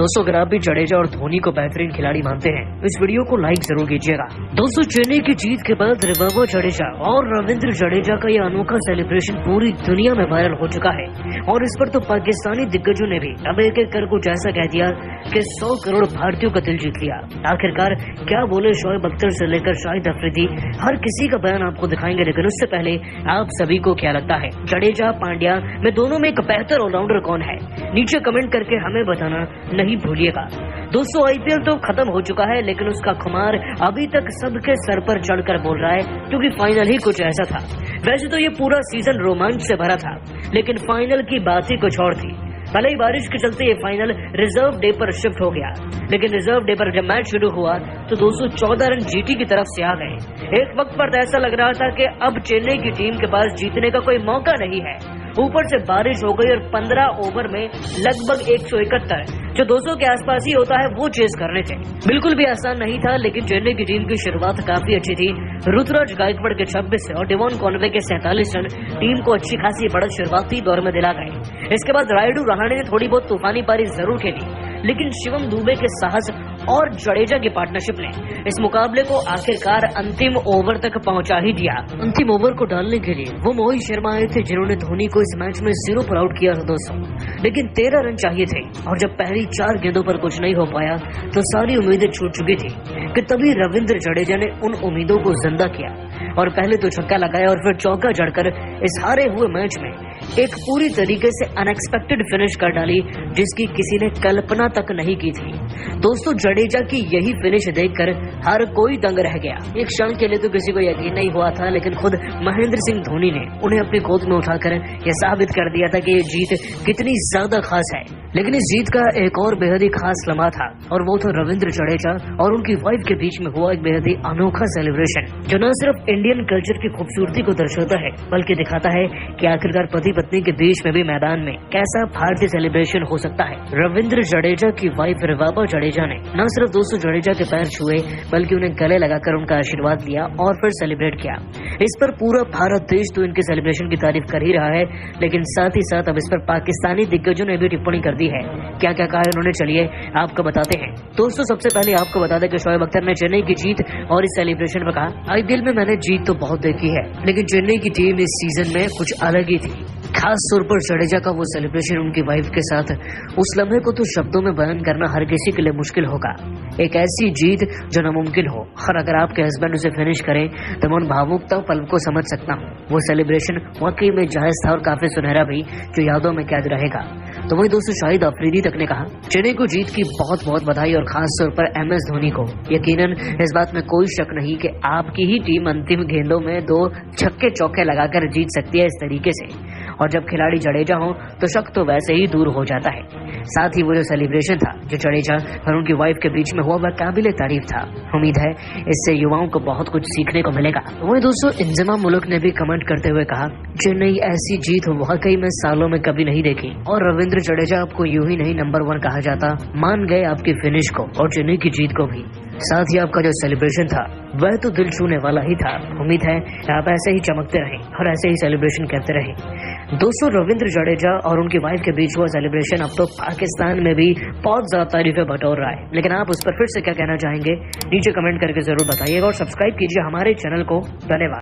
दोस्तों अगर आप भी जडेजा और धोनी को बेहतरीन खिलाड़ी मानते हैं इस वीडियो को लाइक जरूर कीजिएगा। दोस्तों चेन्नई की जीत के बाद रबाबा जडेजा और रविंद्र जडेजा का यह अनोखा सेलिब्रेशन पूरी दुनिया में वायरल हो चुका है और इस पर तो पाकिस्तानी दिग्गजों ने भी अब एक एक कर कुछ ऐसा कह दिया कि 100 करोड़ भारतीयों का दिल जीत लिया। आखिरकार क्या बोले शोएब अख्तर से लेकर शाहिद अफरीदी, हर किसी का बयान आपको दिखाएंगे। लेकिन उससे पहले आप सभी को क्या लगता है जडेजा पांड्या में दोनों में एक बेहतर ऑलराउंडर कौन है? नीचे कमेंट करके हमें बताना नहीं भूलिएगा। दोस्तों आईपीएल तो खत्म हो चुका है लेकिन उसका खुमार अभी तक सबके सर पर चढ़कर बोल रहा है क्योंकि फाइनल ही कुछ ऐसा था। वैसे तो ये पूरा सीजन रोमांच से भरा था लेकिन फाइनल की बात ही कुछ और थी। भले ही बारिश के चलते ये फाइनल रिजर्व डे पर शिफ्ट हो गया लेकिन रिजर्व डे पर जब मैच शुरू हुआ तो 214 रन जीटी की तरफ से आ गए। एक वक्त पर तो ऐसा लग रहा था कि अब चेन्नई की टीम के पास जीतने का कोई मौका नहीं है। ऊपर से बारिश हो गई और 15 ओवर में लगभग 171 जो 200 के आसपास ही होता है वो चेस करने थे। बिल्कुल भी आसान नहीं था लेकिन चेन्नई की टीम की शुरुआत काफी अच्छी थी। ऋतुराज गायकवाड़ के 26 और डेवॉन कॉनवे के 47 रन टीम को अच्छी खासी बढ़त शुरुआती दौर में दिला गए। इसके बाद रायडू रहाणे ने थोड़ी बहुत तूफानी पारी जरूर खेली लेकिन शिवम दुबे के साहस और जडेजा की पार्टनरशिप ने इस मुकाबले को आखिरकार अंतिम ओवर तक पहुंचा ही दिया। अंतिम ओवर को डालने के लिए वो मोहित शर्मा आए थे जिन्होंने धोनी को इस मैच में 0 पर आउट किया था दोस्तों, लेकिन 13 रन चाहिए थे और जब पहली 4 गेंदों पर कुछ नहीं हो पाया तो सारी उम्मीदें छूट चुकी थी कि तभी रविंद्र जडेजा ने उन उम्मीदों को जिंदा किया और पहले तो छक्का लगाया और फिर चौका जड़कर इस हारे हुए मैच में एक पूरी तरीके से अनएक्सपेक्टेड फिनिश कर डाली जिसकी किसी ने कल्पना तक नहीं की थी। दोस्तों जडेजा की यही फिनिश देखकर हर कोई दंग रह गया। एक क्षण के लिए तो किसी को यकीन नहीं हुआ था लेकिन खुद महेंद्र सिंह धोनी ने उन्हें अपनी गोद में उठाकर यह साबित कर दिया था कि ये जीत कितनी ज्यादा खास है। लेकिन इस जीत का एक और बेहद ही खास लम्हा था और वो था रविंद्र जडेजा और उनकी वाइफ के बीच में हुआ एक बेहद ही अनोखा सेलिब्रेशन जो न सिर्फ इंडियन कल्चर की खूबसूरती को दर्शाता है बल्कि दिखाता है कि आखिरकार पति पत्नी के बीच में भी मैदान में कैसा भारतीय सेलिब्रेशन हो सकता है। रविंद्र जडेजा की वाइफ रबाबा जडेजा ने न सिर्फ दोस्तों जडेजा के पैर छुए बल्कि उन्हें गले लगाकर उनका आशीर्वाद लिया और फिर सेलिब्रेट किया। इस पर पूरा भारत देश तो इनके सेलिब्रेशन की तारीफ कर ही रहा है लेकिन साथ ही साथ अब इस पर पाकिस्तानी दिग्गजों ने भी टिप्पणी कर दी है। क्या क्या कहा उन्होंने चलिए आपको बताते हैं। दोस्तों सबसे पहले आपको बता दें कि शोएब अख्तर ने चेन्नई की जीत और इस सेलिब्रेशन में कहा आईपीएल में मैंने जीत तो बहुत देखी है लेकिन चेन्नई की टीम इस सीजन में कुछ अलग ही थी। खास तौर पर जडेजा का वो सेलिब्रेशन उनकी वाइफ के साथ उस लम्हे को तो शब्दों में बयान करना हर किसी के लिए मुश्किल होगा। एक ऐसी जीत जो नामुमकिन हो और अगर आपके हस्बैंड उसे फिनिश करें तो मैं उन भावुकता पल को समझ सकता हूँ। वो सेलिब्रेशन वाकई में जायज था और काफी सुनहरा भी जो यादों में कैद रहेगा। तो वही दोस्तों शाहिद अफरीदी तक ने कहा चेन्नई को जीत की बहुत बहुत बधाई और खास तौर पर MS धोनी को। यकीनन इस बात में कोई शक नहीं कि आपकी ही टीम अंतिम गेंदों में 2 छक्के चौके लगाकर जीत सकती है इस तरीके से और जब खिलाड़ी जडेजा हो तो शक तो वैसे ही दूर हो जाता है। साथ ही वो जो सेलिब्रेशन था जो जडेजा और उनकी वाइफ के बीच में हुआ वह काबिले तारीफ था। उम्मीद है इससे युवाओं को बहुत कुछ सीखने को मिलेगा। वही दोस्तों इंजमा मुल्क ने भी कमेंट करते हुए कहा चेन्नई ऐसी जीत वाकई में सालों में कभी नहीं देखी और रविंद्र जडेजा आपको यूं ही नहीं नंबर 1 कहा जाता, मान गए आपकी फिनिश को और चेन्नई की जीत को भी। साथ ही आपका जो सेलिब्रेशन था वह तो दिल छूने वाला ही था। उम्मीद है आप ऐसे ही चमकते रहें और ऐसे ही सेलिब्रेशन करते रहें। दोस्तों रविंद्र जडेजा और उनकी वाइफ के बीच हुआ सेलिब्रेशन अब तो पाकिस्तान में भी बहुत ज्यादा तारीफें बटोर रहा है लेकिन आप उस पर फिर से क्या कहना चाहेंगे नीचे कमेंट करके जरूर बताइएगा और सब्सक्राइब कीजिए हमारे चैनल को। धन्यवाद।